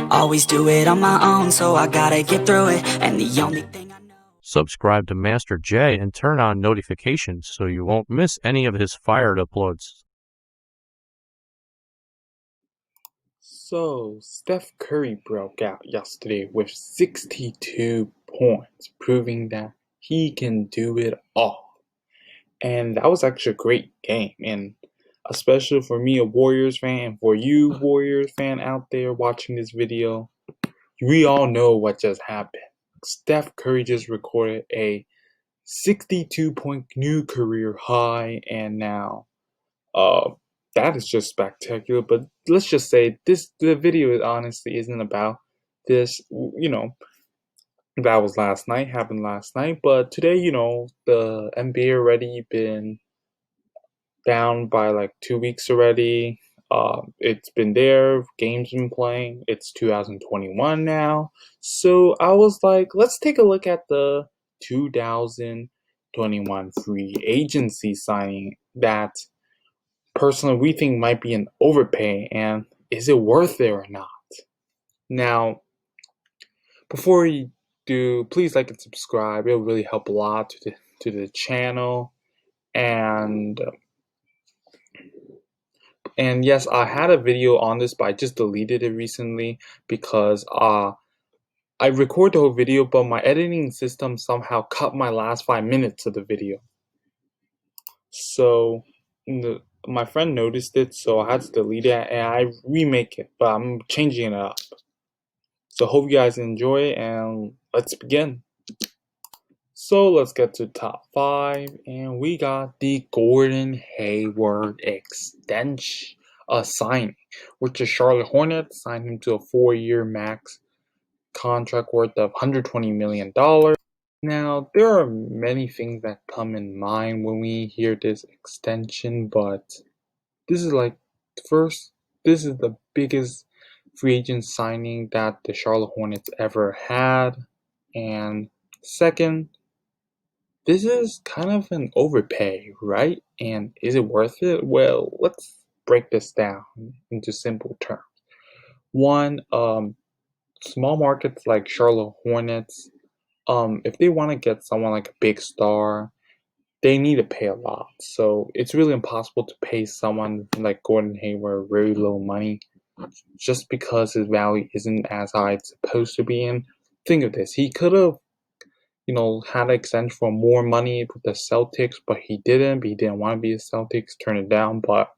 Always do it on my own, so I gotta get through it. And the only thing I know. Subscribe to Master J and turn on notifications so you won't miss any of his fired uploads. So, Steph Curry broke out yesterday with 62 points, proving that he can do it all. And that was actually a great game, and especially for me, a Warriors fan, and for you, Warriors fan out there watching this video, we all know what just happened. Steph Curry just recorded a 62-point new career high, and now, that is just spectacular. But let's just say the video honestly isn't about this. That was happened last night. But today, the NBA already been down by like 2 weeks already. It's been there, games been playing. It's 2021 now. So I was like, let's take a look at the 2021 free agency signing that personally we think might be an overpay, and is it worth it or not? Now, before you do, please like and subscribe. It'll really help a lot to the channel. And yes, I had a video on this, but I just deleted it recently because I recorded the whole video, but my editing system somehow cut my last 5 minutes of the video. So my friend noticed it, so I had to delete it and I remake it, but I'm changing it up. So hope you guys enjoy it, and let's begin. So let's get to top 5, and we got the Gordon Hayward extension signing, which the Charlotte Hornets signed him to a 4-year max contract worth of $120 million. Now, there are many things that come in mind when we hear this extension, but this is this is the biggest free agent signing that the Charlotte Hornets ever had. And second, this is kind of an overpay, right? And is it worth it? Well, let's break this down into simple terms. One, small markets like Charlotte Hornets, if they want to get someone like a big star, they need to pay a lot. So it's really impossible to pay someone like Gordon Hayward very low money just because his value isn't as high as it's supposed to be. And think of this, he could have had an extension for more money with the Celtics, but he didn't. He didn't want to be a Celtics, turn it down. But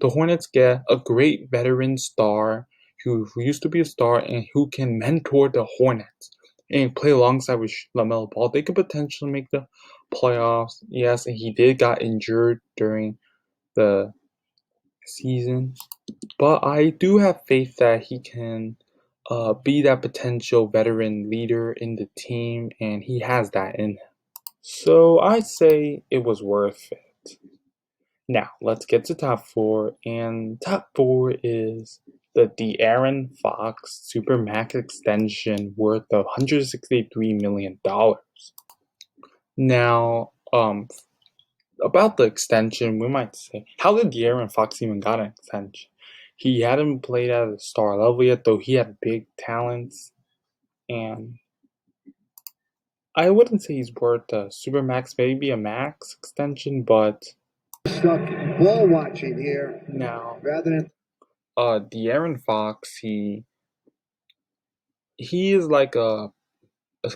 the Hornets get a great veteran star who used to be a star and who can mentor the Hornets and play alongside with LaMelo Ball. They could potentially make the playoffs. Yes, and he got injured during the season, but I do have faith that he can be that potential veteran leader in the team, and he has that in him. So I'd say it was worth it. Now, let's get to top 4, and top 4 is the De'Aaron Fox Supermax extension worth of $163 million. Now, about the extension, we might say, how did De'Aaron Fox even got an extension? He hadn't played at a star level yet, though he had big talents, and I wouldn't say he's worth a Supermax, maybe a max extension, but stuck ball watching here. Now, rather than De'Aaron Fox, he is like a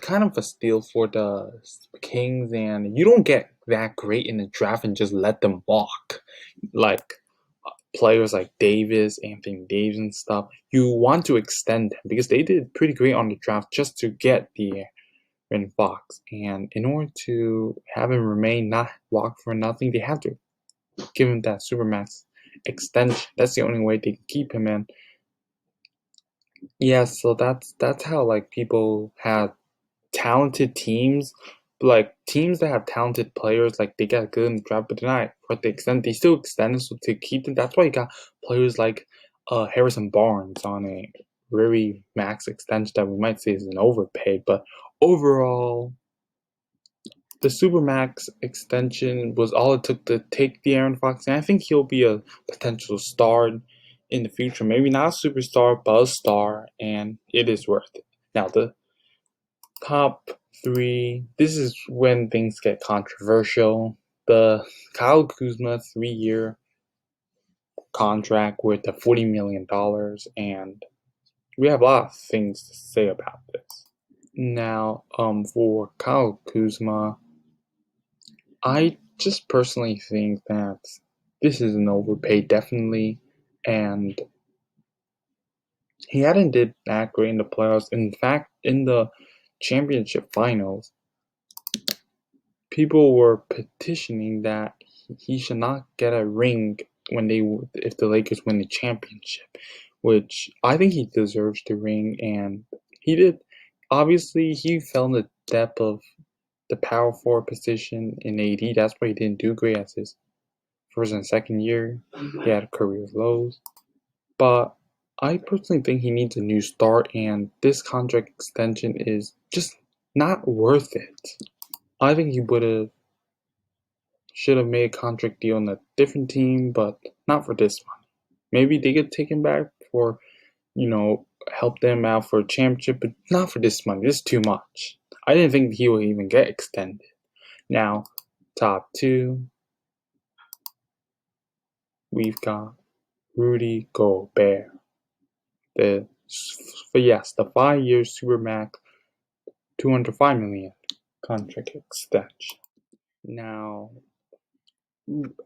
kind of a steal for the Kings, and you don't get that great in the draft and just let them walk. Like players like Anthony Davis and stuff. You want to extend them because they did pretty great on the draft just to get De'Aaron Fox. And in order to have him remain not walk for nothing, they have to give him that Supermax extension. That's the only way they can keep him in. Yeah, so that's how like people have talented teams, like teams that have talented players, like they got good in the draft, but they're not what they extend. They still extend it so to keep them. That's why you got players like Harrison Barnes on a very max extension that we might say is an overpaid, but overall, the Supermax extension was all it took to take De'Aaron Fox, and I think he'll be a potential star in the future. Maybe not a superstar, but a star, and it is worth it. Now, the top 3, this is when things get controversial. The Kyle Kuzma 3-year contract with the $40 million, and we have a lot of things to say about this. Now, for Kyle Kuzma, I just personally think that this is an overpay, definitely, and he hadn't did that great in the playoffs. In fact, in the championship finals, people were petitioning that he should not get a ring if the Lakers win the championship, which I think he deserves the ring, and he did. Obviously, he fell in the depth of the power forward position in AD. That's why he didn't do great as his first and second year. He had career lows. But I personally think he needs a new start, and this contract extension is just not worth it. I think he should have made a contract deal on a different team, but not for this money. Maybe they could take him back for, help them out for a championship, but not for this money. This is too much. I didn't think he would even get extended. Now, top 2, we've got Rudy Goldberg. The 5-year Supermax, $205 million contract extension. Now,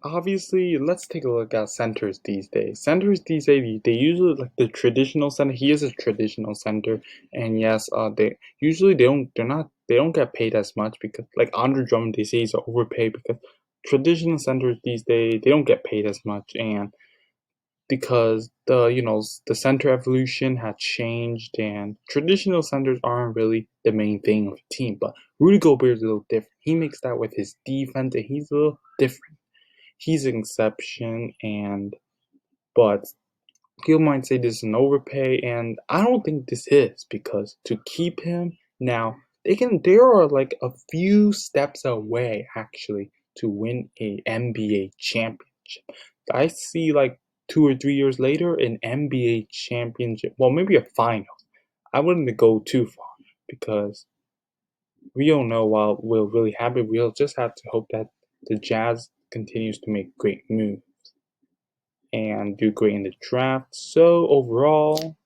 obviously, let's take a look at centers these days. Centers these days, they usually like the traditional center. He is a traditional center, and yes, they don't get paid as much because like Andre Drummond, they say he's overpaid because traditional centers these days they don't get paid as much, and because the center evolution had changed and traditional centers aren't really the main thing of a team. But Rudy Goldberg is a little different. He makes that with his defense, and he's a little different. He's an exception, but people might say this is an overpay, and I don't think this is, because to keep him now, they are like a few steps away actually to win a NBA championship. I see like 2 or 3 years later an NBA championship, well maybe a final. I wouldn't go too far because we don't know what will really happen. We'll just have to hope that the Jazz continues to make great moves and do great in the draft. So overall,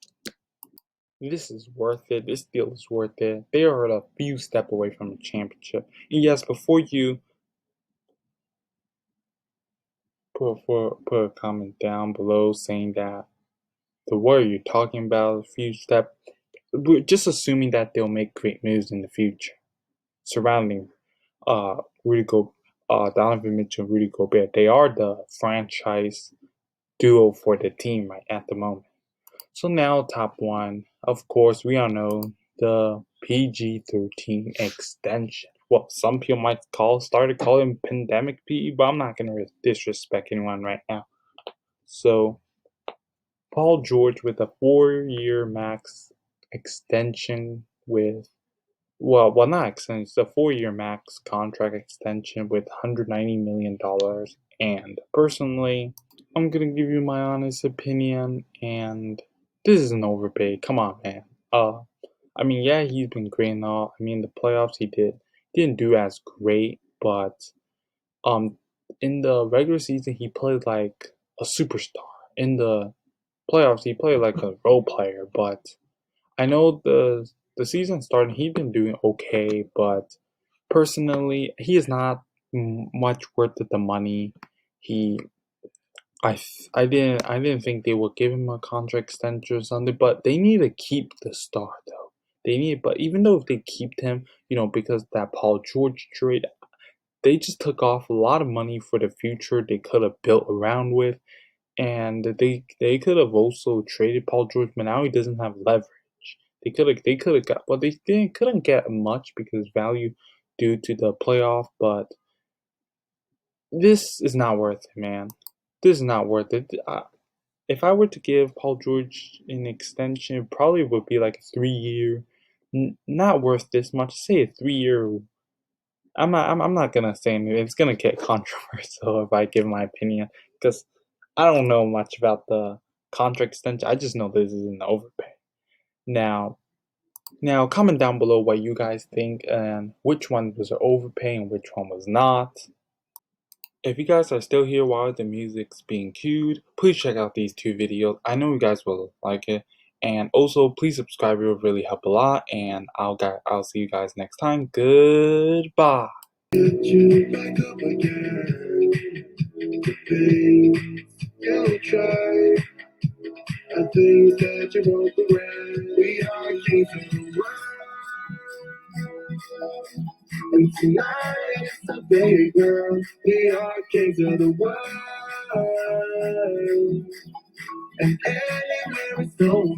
this is worth it. This deal is worth it. They are a few steps away from the championship. And yes, before you put a comment down below saying that what are you talking about? A few steps. We're just assuming that they'll make great moves in the future surrounding Donovan Mitchell and Rudy Gobert. They are the franchise duo for the team right at the moment. So now top 1, of course, we all know the PG-13 extension. Well, some people might started calling pandemic PE, but I'm not going to disrespect anyone right now. So Paul George with a 4-year max extension with, not extension, it's a 4-year max contract extension with $190 million. And personally, I'm going to give you my honest opinion, and this is an overpay. Come on, man. I mean, yeah, he's been great and all. I mean, the playoffs he didn't do as great, but in the regular season he played like a superstar. In the playoffs he played like a role player. But I know the season started, he's been doing okay, but personally, he is not much worth the money. I didn't think they would give him a contract extension or something, but they need to keep the star though. But even though if they keep him, because that Paul George trade, they just took off a lot of money for the future they could have built around with, and they could have also traded Paul George, but now he doesn't have leverage. They could have got, well, they couldn't get much because value due to the playoff, but this is not worth it, man. This is not worth it. If I were to give Paul George an extension, it probably would be like a 3-year, not worth this much. Say a 3-year, I'm not gonna say anything. It's gonna get controversial if I give my opinion, because I don't know much about the contract extension. I just know this is an overpay. Now, comment down below what you guys think and which one was an overpay and which one was not. If you guys are still here while the music's being cued, please check out these 2 videos. I know you guys will like it. And also, please subscribe. It will really help a lot. And I'll see you guys next time. Goodbye. You back up again. The things you'll try. I think that you broke away. We are kings of the world. And tonight it's a big girl. We are kings of the world. And anywhere it's so